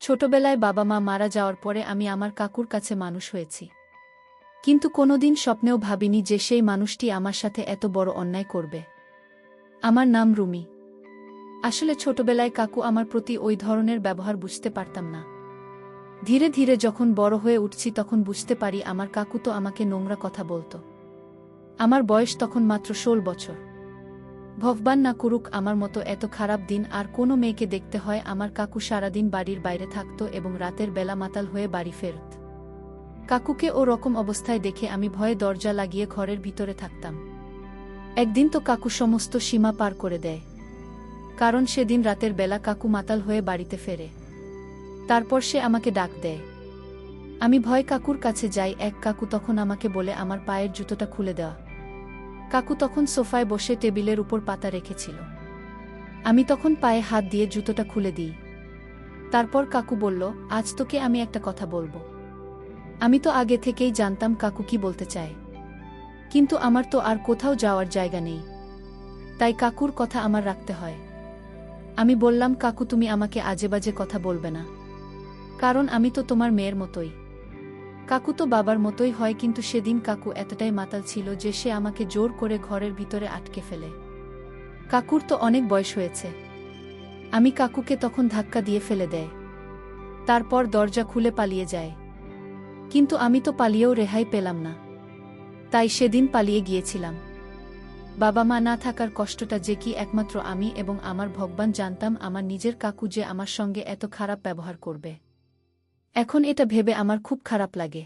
ছোটবেলায় বাবা মা মারা যাওয়ার পরে আমি আমার কাকুর কাছে মানুষ হয়েছি। কিন্তু কোনোদিন স্বপ্নেও ভাবিনি যে সেই মানুষটি আমার সাথে এত বড় অন্যায় করবে। আমার নাম রুমি। আসলে ছোটবেলায় কাকু আমার প্রতি ওই ধরনের ব্যবহার বুঝতে পারতাম না। ধীরে ধীরে যখন বড় হয়ে উঠছি তখন বুঝতে পারি আমার কাকু তো আমাকে নোংরা কথা বলত। আমার বয়স তখন মাত্র 16 বছর। ভগবান না করুক আমার মতো এত খারাপ দিন আর কোনো মেয়েকে দেখতে হয়। আমার কাকু সারাদিন বাড়ির বাইরে থাকত এবং রাতের বেলা মাতাল হয়ে বাড়ি ফেরত। কাকুকে ও রকম অবস্থায় দেখে আমি ভয়ে দরজা লাগিয়ে ঘরের ভিতরে থাকতাম। একদিন তো কাকু সমস্ত সীমা পার করে দেয়। কারণ সেদিন রাতের বেলা কাকু মাতাল হয়ে বাড়িতে ফেরে। তারপর সে আমাকে ডাক দেয়। আমি ভয় কাকুর কাছে যাই। এক কাকু তখন আমাকে বলে আমার পায়ের জুতোটা খুলে দেওয়া। কাকু তখন সোফায় বসে টেবিলের উপর পাতা রেখেছিল। আমি তখন পায়ে হাত দিয়ে জুতোটা খুলে দিই। তারপর কাকু বলল, আজ তোকে আমি একটা কথা বলবো। আমি তো আগে থেকেই জানতাম কাকু কি বলতে চায়, কিন্তু আমার তো আর কোথাও যাওয়ার জায়গা নেই, তাই কাকুর কথা আমার রাখতে হয়। আমি বললাম, কাকু তুমি আমাকে আজেবাজে কথা বলবে না, কারণ আমি তো তোমার মেয়ের মতোই। কাকু তো বাবার মতোই হয়, কিন্তু সেদিন কাকু এতটাই মাতাল ছিল যে সে আমাকে জোর করে ঘরের ভিতরে আটকে ফেলে। কাকুর তো অনেক বয়স হয়েছে। আমি কাকুকে তখন ধাক্কা দিয়ে ফেলে দেয়। তারপর দরজা খুলে পালিয়ে যায়। কিন্তু আমি তো পালিয়েও রেহাই পেলাম না, তাই সেদিন পালিয়ে গিয়েছিলাম। বাবা মা না থাকার কষ্টটা যে কি একমাত্র আমি এবং আমার ভগবান জানতাম। আমার নিজের কাকু যে আমার সঙ্গে এত খারাপ ব্যবহার করবে, এখন এটা ভেবে আমার খুব খারাপ লাগে।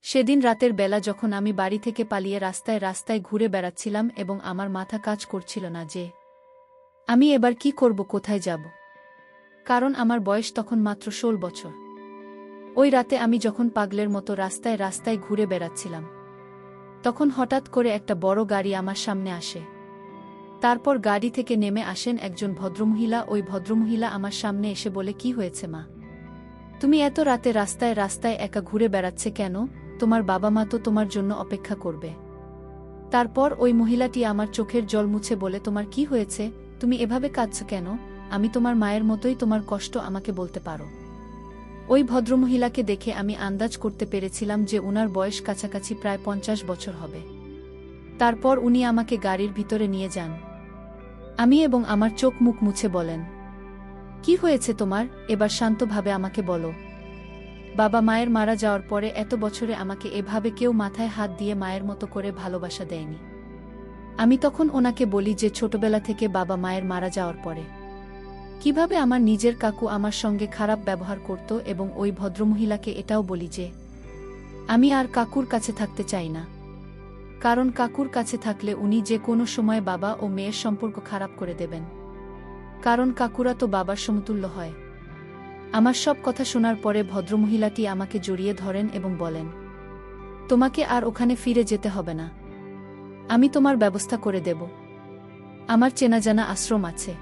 সেদিন রাতের বেলা যখন আমি বাড়ি থেকে পালিয়ে রাস্তায় রাস্তায় ঘুরে বেড়াচ্ছিলাম এবং আমার মাথা কাজ করছিল না যে আমি এবার কি করব, কোথায় যাব, কারণ আমার বয়স তখন মাত্র 16 বছর। ওই রাতে আমি যখন পাগলের মতো রাস্তায় রাস্তায় ঘুরে বেড়াচ্ছিলাম, তখন হঠাৎ করে একটা বড় গাড়ি আমার সামনে আসে। তারপর গাড়ি থেকে নেমে আসেন একজন ভদ্রমহিলা। ওই ভদ্রমহিলা আমার সামনে এসে বলে, কি হয়েছে মা, তুমি এত রাতে রাস্তায় রাস্তায় একা ঘুরে বেড়াচ্ছে কেন? তোমার বাবা মা তো তোমার জন্য অপেক্ষা করবে। তারপর ওই মহিলাটি আমার চোখের জল মুছে বলে, তোমার কি হয়েছে? তুমি এভাবে কাঁদছো কেন? আমি তোমার মায়ের মতোই, তোমার কষ্ট আমাকে বলতে পারো। ওই ভদ্রমহিলাকে দেখে আমি আন্দাজ করতে পেরেছিলাম যে উনার বয়স কাছাকাছি প্রায় 50 বছর হবে। তারপর উনি আমাকে গাড়ির ভিতরে নিয়ে যান। আমি এবং আমার চোখ মুখ মুছে বলেন, কি হয়েছে তোমার? এবার শান্তভাবে আমাকে বলো। বাবা মায়ের মারা যাওয়ার পরে এত বছরে আমাকে এভাবে কেউ মাথায় হাত দিয়ে মায়ের মতো করে ভালোবাসা দেয়নি। আমি তখন ওনাকে বলি যে ছোটবেলা থেকে বাবা মায়ের মারা যাওয়ার পরে কিভাবে আমার নিজের কাকু আমার সঙ্গে খারাপ ব্যবহার করত, এবং ওই ভদ্রমহিলাকে এটাও বলি যে আমি আর কাকুর কাছে থাকতে চাই না, কারণ কাকুর কাছে থাকলে উনি যে কোনো সময় বাবা ও মেয়ের সম্পর্ক খারাপ করে দেবেন, কারণ কাকুরা তো বাবার সমতুল্য হয়। আমার সব কথা শোনার পরে ভদ্রমহিলাটি আমাকে জড়িয়ে ধরেন এবং বলেন, তোমাকে আর ওখানে ফিরে যেতে হবে না, আমি তোমার ব্যবস্থা করে দেব। আমার চেনা জানা আশ্রম আছে,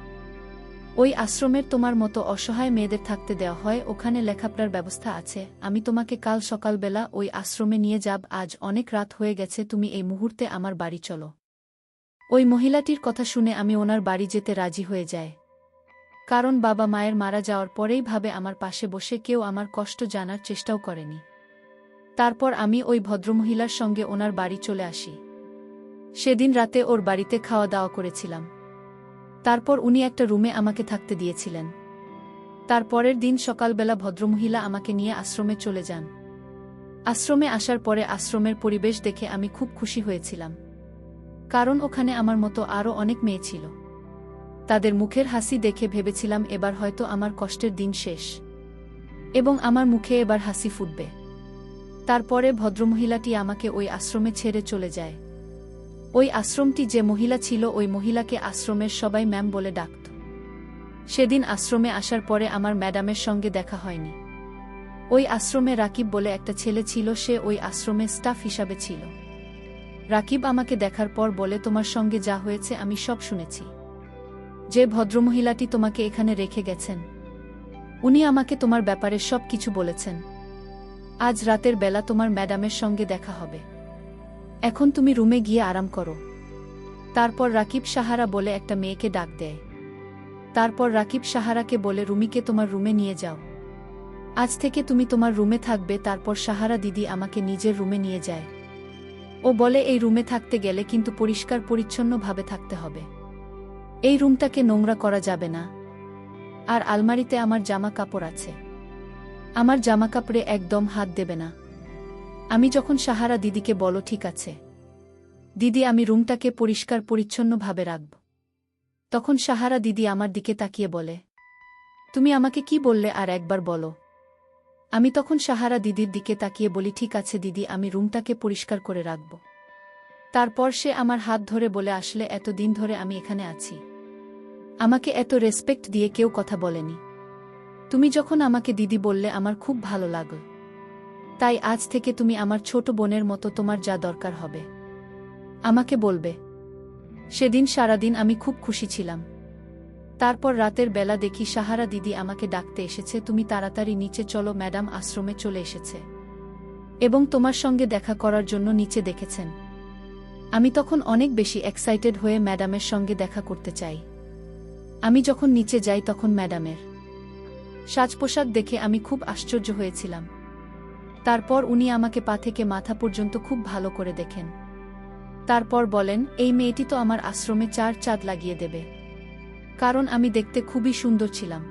ওই আশ্রমের তোমার মতো অসহায় মেয়েদের থাকতে দেওয়া হয়, ওখানে লেখাপড়ার ব্যবস্থা আছে। আমি তোমাকে কাল সকালবেলা ওই আশ্রমে নিয়ে যাব। আজ অনেক রাত হয়ে গেছে, তুমি এই মুহূর্তে আমার বাড়ি চলো। ওই মহিলাটির কথা শুনে আমি ওনার বাড়ি যেতে রাজি হয়ে যাই, কারণ বাবা মায়ের মারা যাওয়ার পরেই ভাবে আমার পাশে বসে কেউ আমার কষ্ট জানার চেষ্টাও করেনি। তারপর আমি ওই ভদ্রমহিলার সঙ্গে ওনার বাড়ি চলে আসি। সেদিন রাতে ওর বাড়িতে খাওয়া দাওয়া করেছিলাম। তারপর উনি একটা রুমে আমাকে থাকতে দিয়েছিলেন। তারপরের দিন সকালবেলা ভদ্রমহিলা আমাকে নিয়ে আশ্রমে চলে যান। আশ্রমে আসার পরে আশ্রমের পরিবেশ দেখে আমি খুব খুশি হয়েছিলাম, কারণ ওখানে আমার মতো আরও অনেক মেয়ে ছিল। তাদের মুখের হাসি দেখে ভেবেছিলাম এবার হয়তো আমার কষ্টের দিন শেষ এবং আমার মুখে এবার হাসি ফুটবে। তারপরে ভদ্রমহিলাটি আমাকে ওই আশ্রমে ছেড়ে চলে যায়। ওই আশ্রমটি যে মহিলা ছিল, ওই মহিলাকে আশ্রমের সবাই ম্যাম বলে ডাকত। সেদিন আশ্রমে আসার পরে আমার ম্যাডামের সঙ্গে দেখা হয়নি। ওই আশ্রমে রাকিব বলে একটা ছেলে ছিল, সে ওই আশ্রমে স্টাফ হিসাবে ছিল। রাকিব আমাকে দেখার পর বলে, তোমার সঙ্গে যা হয়েছে আমি সব শুনেছি। যে ভদ্রমহিলাটি তোমাকে এখানে রেখে গেছেন, উনি আমাকে তোমার ব্যাপারে সব কিছু বলেছেন। আজ রাতের বেলা তোমার ম্যাডামের সঙ্গে দেখা হবে। এখন তুমি রুমে গিয়ে আরাম করো। তারপর রাকিব সাহারা বলে একটা মেয়েকে ডাক দেয়। তারপর রাকিব সাহারাকে বলে, রুমিকে তোমার রুমে নিয়ে যাও। আজ থেকে তুমি তোমার রুমে থাকবে। তারপর সাহারা দিদি আমাকে নিজের রুমে নিয়ে যায়। ও বলে এই রুমে থাকতে গেলে কিন্তু পরিষ্কার পরিচ্ছন্নভাবে থাকতে হবে। এই রুমটাকে নোংরা করা যাবে না। আর আলমারিতে আমার জামা কাপড় আছে, আমার জামা কাপড়ে একদম হাত দেবে না। আমি যখন সাহারা দিদিকে বলো ঠিক আছে দিদি, আমি রুমটাকে পরিষ্কার পরিচ্ছন্নভাবে রাখব, তখন সাহারা দিদি আমার দিকে তাকিয়ে বলে, তুমি আমাকে কি বললে আর একবার বলো। আমি তখন সাহারা দিদির দিকে তাকিয়ে বলি, ঠিক আছে দিদি, আমি রুমটাকে পরিষ্কার করে রাখব। তারপর সে আমার হাত ধরে বলে, আসলে এতদিন ধরে আমি এখানে আছি, আমাকে এত রেসপেক্ট দিয়ে কেউ কথা বলেনি। তুমি যখন আমাকে দিদি বললে আমার খুব ভালো লাগল। তাই আজ থেকে তুমি আমার ছোট বোনের মতো, তোমার যা দরকার হবে আমাকে বলবে। সেদিন সারাদিন আমি খুব খুশি ছিলাম। তারপর রাতের বেলা দেখি সাহারা দিদি আমাকে ডাকতে এসেছে, তুমি তাড়াতাড়ি নিচে চলো, ম্যাডাম আশ্রমে চলে এসেছে এবং তোমার সঙ্গে দেখা করার জন্য নিচে দেখেছেন। আমি তখন অনেক বেশি এক্সাইটেড হয়ে ম্যাডামের সঙ্গে দেখা করতে চাই। আমি যখন নিচে যাই তখন ম্যাডামের সাজ পোশাক দেখে আমি খুব আশ্চর্য হয়েছিলাম। তারপর উনি আমাকে পা থেকে মাথা পর্যন্ত খুব ভালো করে দেখেন। তারপর বলেন, এই মেয়েটি তো আমার আশ্রমে 4 চাঁদ লাগিয়ে দেবে, কারণ আমি দেখতে খুবই সুন্দর ছিলাম।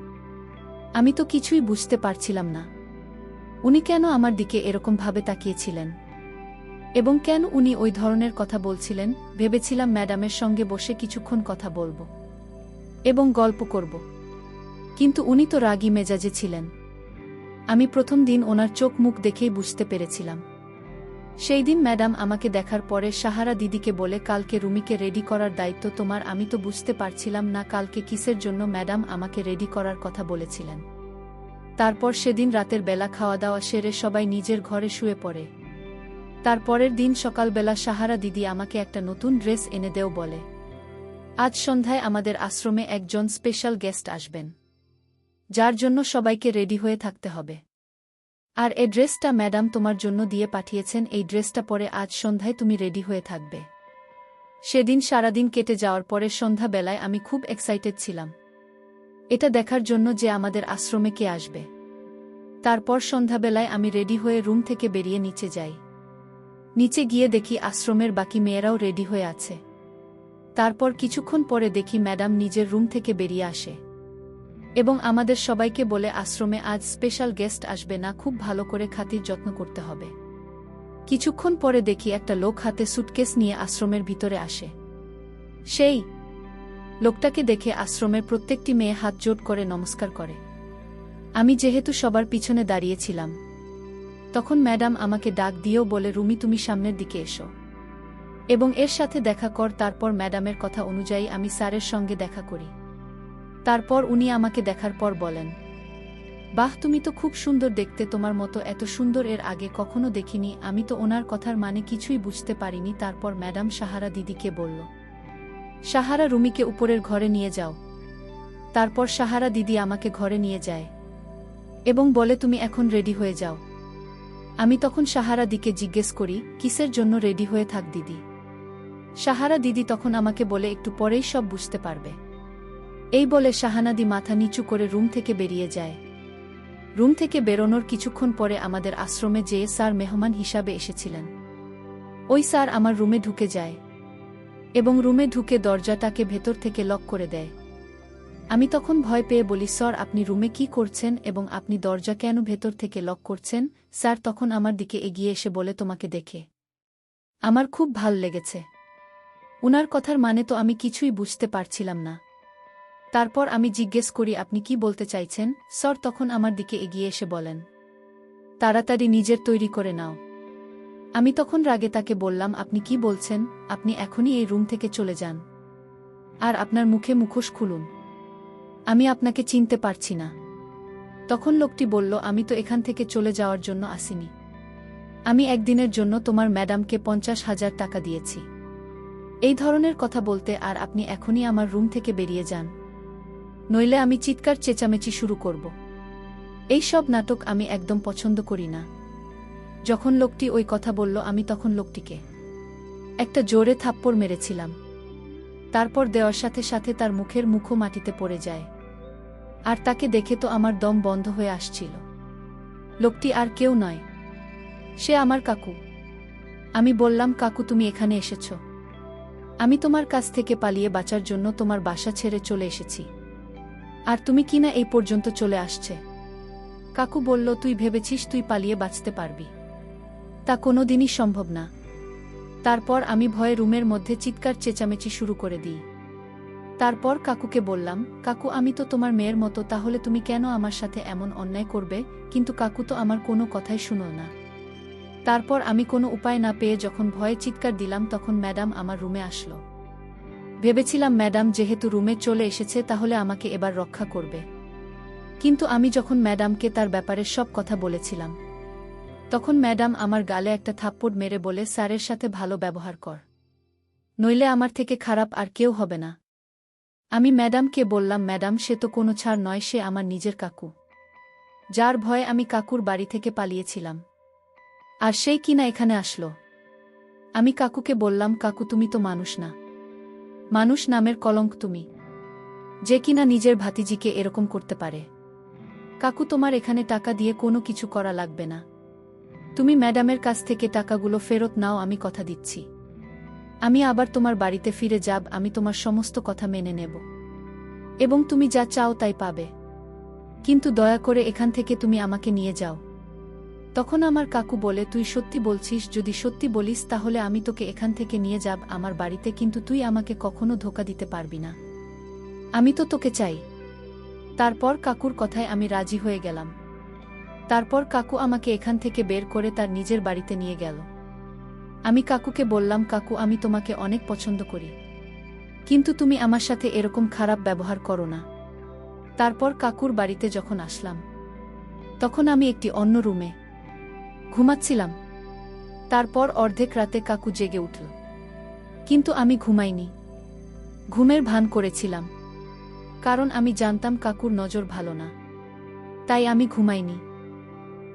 আমি তো কিছুই বুঝতে পারছিলাম না উনি কেন আমার দিকে এরকম ভাবে তাকিয়েছিলেন এবং কেন উনি ওই ধরনের কথা বলছিলেন। ভেবেছিলাম ম্যাডামের সঙ্গে বসে কিছুক্ষণ কথা বলবো এবং গল্প করব, কিন্তু উনি তো রাগী মেজাজে ছিলেন। আমি প্রথম দিন ওনার চোখ মুখ দেখেই বুঝতে পেরেছিলাম। সেই দিন ম্যাডাম আমাকে দেখার পরে সাহারা দিদিকে বলে, কালকে রুমিকে রেডি করার দায়িত্ব তোমার। আমি তো বুঝতে পারছিলাম না কালকে কিসের জন্য ম্যাডাম আমাকে রেডি করার কথা বলেছিলেন। তারপর সেদিন রাতের বেলা খাওয়া দাওয়া সেরে সবাই নিজের ঘরে শুয়ে পড়ে। তারপরের দিন সকালবেলা সাহারা দিদি আমাকে একটা নতুন ড্রেস এনে দেও বলে, আজ সন্ধ্যায় আমাদের আশ্রমে একজন স্পেশাল গেস্ট আসবেন, যার জন্য সবাইকে রেডি হয়ে থাকতে হবে। আর এই ড্রেসটা ম্যাডাম তোমার জন্য দিয়ে পাঠিয়েছেন, এই ড্রেসটা পরে আজ সন্ধ্যায় তুমি রেডি হয়ে থাকবে। সেদিন সারাদিন কেটে যাওয়ার পরে সন্ধ্যাবেলায় আমি খুব এক্সাইটেড ছিলাম এটা দেখার জন্য যে আমাদের আশ্রমে কে আসবে। তারপর সন্ধ্যাবেলায় আমি রেডি হয়ে রুম থেকে বেরিয়ে নিচে যাই। নিচে গিয়ে দেখি আশ্রমের বাকি মেয়েরাও রেডি হয়ে আছে। তারপর কিছুক্ষণ পরে দেখি ম্যাডাম নিজের রুম থেকে বেরিয়ে আসে এবং আমাদের সবাইকে বলে, আশ্রমে আজ স্পেশাল গেস্ট আসবে না, খুব ভালো করে খাতির যত্ন করতে হবে। কিছুক্ষণ পরে দেখি একটা লোক হাতে সুটকেস নিয়ে আশ্রমের ভিতরে আসে। সেই লোকটাকে দেখে আশ্রমের প্রত্যেকটি মেয়ে হাত জোড় করে নমস্কার করে। আমি যেহেতু সবার পিছনে দাঁড়িয়েছিলাম, তখন ম্যাডাম আমাকে ডাক দিয়েও বলে, রুমি তুমি সামনের দিকে এসো এবং এর সাথে দেখা কর। তারপর ম্যাডামের কথা অনুযায়ী আমি স্যারের সঙ্গে দেখা করি। তারপর উনি আমাকে দেখার পর বলেন, বাহ, তুমি তো খুব সুন্দর দেখতে, তোমার মতো এত সুন্দর এর আগে কখনো দেখিনি। আমি তো ওনার কথার মানে কিছুই বুঝতে পারিনি। তারপর ম্যাডাম সাহারা দিদিকে বলল, সাহারা, রুমিকে উপরের ঘরে নিয়ে যাও। তারপর সাহারা দিদি আমাকে ঘরে নিয়ে যায় এবং বলে, তুমি এখন রেডি হয়ে যাও। আমি তখন সাহারা দিকে জিজ্ঞেস করি, কিসের জন্য রেডি হয়ে থাক দিদি? সাহারা দিদি তখন আমাকে বলে, একটু পরেই সব বুঝতে পারবে। এই বলে শাহানাদি মাথা নিচু করে রুম থেকে বেরিয়ে যায়। রুম থেকে বেরোনোর কিছুক্ষণ পরে আমাদের আশ্রমে যেয়ে স্যার মেহমান হিসাবে এসেছিলেন। ওই স্যার আমার রুমে ঢুকে যায় এবং রুমে ঢুকে দরজাটাকে ভেতর থেকে লক করে দেয়। আমি তখন ভয় পেয়ে বলি, স্যার আপনি রুমে কি করছেন এবং আপনি দরজা কেন ভেতর থেকে লক করছেন? স্যার তখন আমার দিকে এগিয়ে এসে বলে, তোমাকে দেখে আমার খুব ভাল লেগেছে। উনার কথার মানে তো আমি কিছুই বুঝতে পারছিলাম না। তারপর আমি জিজ্ঞেস করি, আপনি কি বলতে চাইছেন? স্যার তখন আমার দিকে এগিয়ে এসে বলেন, তাড়াতাড়ি নিজের তৈরি করে নাও। আমি তখন রাগে তাকে বললাম, আপনি কি বলছেন? আপনি এখনই এই রুম থেকে চলে যান আর আপনার মুখে মুখোশ খুলুন, আমি আপনাকে চিনতে পারছি না। তখন লোকটি বলল, আমি তো এখান থেকে চলে যাওয়ার জন্য আসিনি। আমি একদিনের জন্য তোমার ম্যাডামকে 50,000 টাকা দিয়েছি এই ধরনের কথা বলতে, আর আপনি এখনই আমার রুম থেকে বেরিয়ে যান, নইলে আমি চিৎকার চেঁচামেচি শুরু করব। এই সব নাটক আমি একদম পছন্দ করি না। যখন লোকটি ওই কথা বলল, আমি তখন লোকটিকে একটা জোরে থাপ্পড় মেরেছিলাম। তারপর দেওয়ার সাথে সাথে তার মুখের মুখও মাটিতে পড়ে যায়, আর তাকে দেখে তো আমার দম বন্ধ হয়ে আসছিল। লোকটি আর কেউ নয়, সে আমার কাকু। আমি বললাম, কাকু তুমি এখানে এসেছ? আমি তোমার কাছ থেকে পালিয়ে বাঁচার জন্য তোমার বাসা ছেড়ে চলে এসেছি, আর তুমি কিনা এই পর্যন্ত চলে আসছে। কাকু বলল, তুই ভেবেছিস তুই পালিয়ে বাঁচতে পারবি? তা কোনোদিনই সম্ভব না। তারপর আমি ভয়ে রুমের মধ্যে চিৎকার চেঁচামেচি শুরু করে দিই। তারপর কাকুকে বললাম, কাকু আমি তো তোমার মেয়ের মতো, তাহলে তুমি কেন আমার সাথে এমন অন্যায় করবে? কিন্তু কাকু তো আমার কোনো কথাই শুনল না। তারপর আমি কোনো উপায় না পেয়ে যখন ভয়ে চিৎকার দিলাম, তখন ম্যাডাম আমার রুমে আসলো। ভেবেছিলাম ম্যাডাম যেহেতু রুমে চলে এসেছে তাহলে আমাকে এবার রক্ষা করবে। কিন্তু আমি যখন ম্যাডামকে তার ব্যাপারে সব কথা বলেছিলাম, তখন ম্যাডাম আমার গালে একটা থাপ্পড় মেরে বলে, স্যারের সাথে ভালো ব্যবহার কর, নইলে আমার থেকে খারাপ আর কেউ হবে না। আমি ম্যাডামকে বললাম, ম্যাডাম সে তো কোনো ছাড় নয়, সে আমার নিজের কাকু, যার ভয়ে আমি কাকুর বাড়ি থেকে পালিয়েছিলাম, আর সেই কিনা এখানে আসলো। আমি কাকুকে বললাম, কাকু তুমি তো মানুষ না, মানুষ নামের কলঙ্ক তুমি, যে কিনা নিজের ভাতিজিকে এরকম করতে পারে। কাকু তোমার এখানে টাকা দিয়ে কোনো কিছু করা লাগবে না, তুমি ম্যাডামের কাছ থেকে টাকাগুলো ফেরত নাও, আমি কথা দিচ্ছি আমি আবার তোমার বাড়িতে ফিরে যাব, আমি তোমার সমস্ত কথা মেনে নেব এবং তুমি যা চাও তাই পাবে, কিন্তু দয়া করে এখান থেকে তুমি আমাকে নিয়ে যাও। তখন আমার কাকু বলে, তুই সত্যি বলছিস? যদি সত্যি বলিস তাহলে আমি তোকে এখান থেকে নিয়ে যাব আমার বাড়িতে, কিন্তু তুই আমাকে কখনো ধোঁকা দিতে পারবি না, আমি তো তোকে চাই। তারপর কাকুর কথায় আমি রাজি হয়ে গেলাম। তারপর কাকু আমাকে এখান থেকে বের করে তার নিজের বাড়িতে নিয়ে গেল। আমি কাকুকে বললাম, কাকু আমি তোমাকে অনেক পছন্দ করি, কিন্তু তুমি আমার সাথে এরকম খারাপ ব্যবহার করো না। তারপর কাকুর বাড়িতে যখন আসলাম, তখন আমি একটি অন্য রুমে ঘুমাচ্ছিলাম। তারপর অর্ধেক রাতে কাকু জেগে উঠল, কিন্তু আমি ঘুমাইনি, ঘুমের ভান করেছিলাম, কারণ আমি জানতাম কাকুর নজর ভালো না, তাই আমি ঘুমাইনি।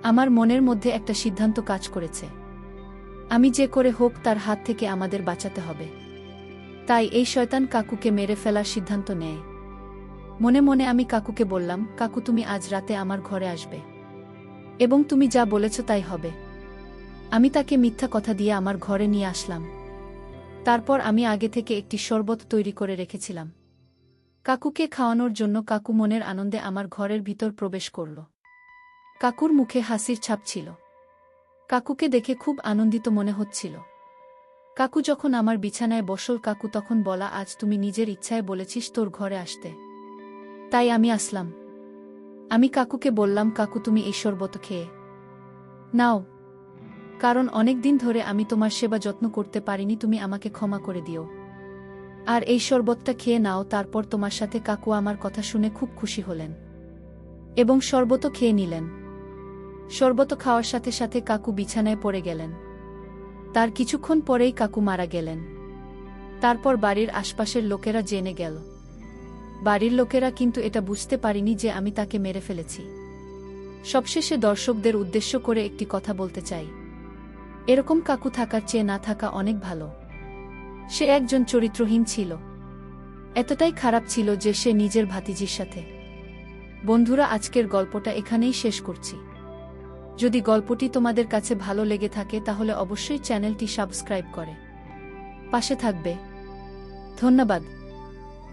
আমার মনের মধ্যে একটা সিদ্ধান্ত কাজ করেছে, আমি যে করে হোক তার হাত থেকে আমাদের বাঁচাতে হবে। তাই এই শয়তান কাকুকে মেরে ফেলার সিদ্ধান্ত নেয়। মনে মনে আমি কাকুকে বললাম, কাকু তুমি আজ রাতে আমার ঘরে আসবে এবং তুমি যা বলেছ তাই হবে। আমি তাকে মিথ্যা কথা দিয়ে আমার ঘরে নিয়ে আসলাম। তারপর আমি আগে থেকে একটি শরবত তৈরি করে রেখেছিলাম কাকুকে খাওয়ানোর জন্য। কাকু মনের আনন্দে আমার ঘরের ভিতর প্রবেশ করল। কাকুর মুখে হাসির ছাপ ছিল, কাকুকে দেখে খুব আনন্দিত মনে হচ্ছিল। কাকু যখন আমার বিছানায় বসল, কাকু তখন বলা, আজ তুমি নিজের ইচ্ছায় বলেছিস তোর ঘরে আসতে, তাই আমি আসলাম। আমি কাকুকে বললাম, কাকু তুমি এই শরবত খেয়ে নাও, কারণ অনেক দিন ধরে আমি তোমার সেবা যত্ন করতে পারিনি, তুমি আমাকে ক্ষমা করে দিও, আর এই শরবতটা খেয়ে নাও। তারপর তোমার সাথে কাকু আমার কথা শুনে খুব খুশি হলেন এবং শরবতও খেয়ে নিলেন। শরবত খাওয়ার সাথে সাথে কাকু বিছানায় পড়ে গেলেন। তার কিছুক্ষণ পরেই কাকু মারা গেলেন। তারপর বাড়ির আশপাশের লোকেরা জেনে গেল। বাড়ির লোকেরা কিন্তু এটা বুঝতে পারেনি যে আমি তাকে মেরে ফেলেছি। সবশেষে দর্শকদের উদ্দেশ্য করে একটি কথা বলতে চাই, এরকম কাকু থাকার চেয়ে না থাকা অনেক ভালো। সে একজন চরিত্রহীন ছিল, এতটাই খারাপ ছিল যে সে নিজের ভাতিজির সাথে। বন্ধুরা, আজকের গল্পটা এখানেই শেষ করছি। যদি গল্পটি তোমাদের কাছে ভালো লেগে থাকে তাহলে অবশ্যই চ্যানেলটি সাবস্ক্রাইব করে পাশে থাকবে। ধন্যবাদ।